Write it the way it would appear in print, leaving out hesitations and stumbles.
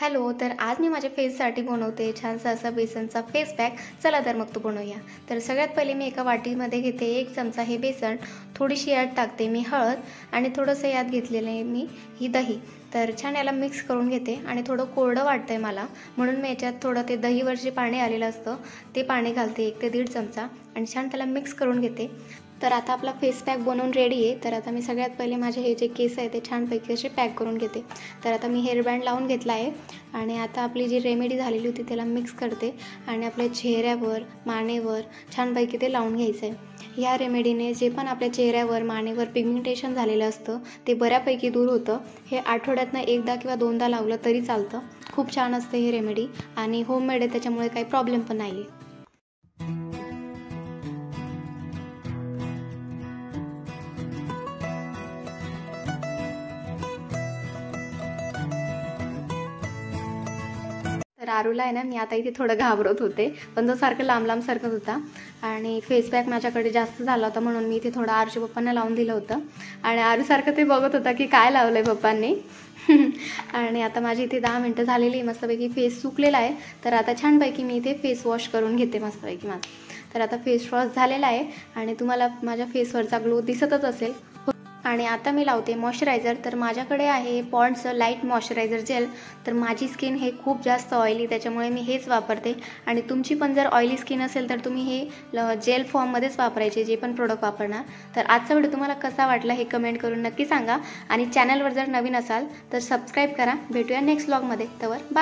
Hello, तर आज मी माझ्या फेससाठी बनवते छानसा असा बेसनचा फेस पॅक. चला तर मग तो बनवूया. तर सगळ्यात पहिले मी एका वाटीमध्ये घेते 1 चमचा हे बेसन, थोडीशी यात टाकते मी हळद आणि थोडंसं यात घेतलेलं आहे मी ही दही. तर छान याला मिक्स करून घेते आणि थोडं कोरडं वाटतंय मला, म्हणून मी याच्यात थोडं ते दहीवर जे पाणी आलेलं असतं ते पाणी घालते 1 ते 1.5 चमचा आणि छान त्याला मिक्स करून घेते. तर आता आपला फेस पॅक बनवून रेडी आहे. तर आता मी सगळ्यात पहिले माझे हे जे केस आहे ते छानपैकी असे पॅक करून घेते. तर आता मी हेअरबँड लावून घेतला आहे आणि आता आपली जी रेमेडी झालेली होती त्याला मिक्स करते आणि आपल्या चेहऱ्यावर, मानेवर छानपैकी ते लावून घ्यायचं आहे. या रेमेडीने जे पण आपल्या चेहऱ्यावर, मानेवर पिगमेंटेशन झालेलं असतं ते बऱ्यापैकी दूर होतं. हे आठवड्यातनं 1दा किंवा 2दा लावलं तरी चालतं. खूप छान असतं हे रेमेडी आणि होममेड आहे, त्याच्यामुळे काही प्रॉब्लेम पण नाही आहे. तर आरूला आहे ना, मी आता इथे थोडं घाबरत होते, पण तो सारखं लांब सरकत होता आणि फेस पॅक माझ्याकडे जास्त झाला होता, म्हणून मी इथे थोडं आरूच्या पप्पांना लावून दिलं होतं आणि आरूसारखं ते बघत होता की काय लावलं आहे पप्पांनी. आणि आता माझी इथे 10 मिनटं झालेली आहे, मस्तपैकी फेस सुकलेला आहे. तर आता छानपैकी मी इथे फेस वॉश करून घेते मस्तपैकी माझं. तर आता फेस वॉश झालेला आहे आणि तुम्हाला माझ्या फेसवरचा ग्लो दिसतच असेल. आणि आता मी लावते मॉइश्चरायझर. तर माझ्याकडे आहे पॉन्ड्सचं लाईट मॉइश्चरायझर जेल. तर माझी स्किन हे खूप जास्त ऑइली, त्याच्यामुळे मी हेच वापरते आणि तुमची पण जर ऑइली स्किन असेल तर तुम्ही हे जेल फॉर्ममध्येच वापरायचे जे पण प्रोडक्ट वापरणार. तर आजचा व्हिडिओ तुम्हाला कसा वाटला हे कमेंट करून नक्की सांगा आणि चॅनलवर जर नवीन असाल तर सबस्क्राईब करा. भेटूया नेक्स्ट व्लॉगमध्ये. तवर बाय.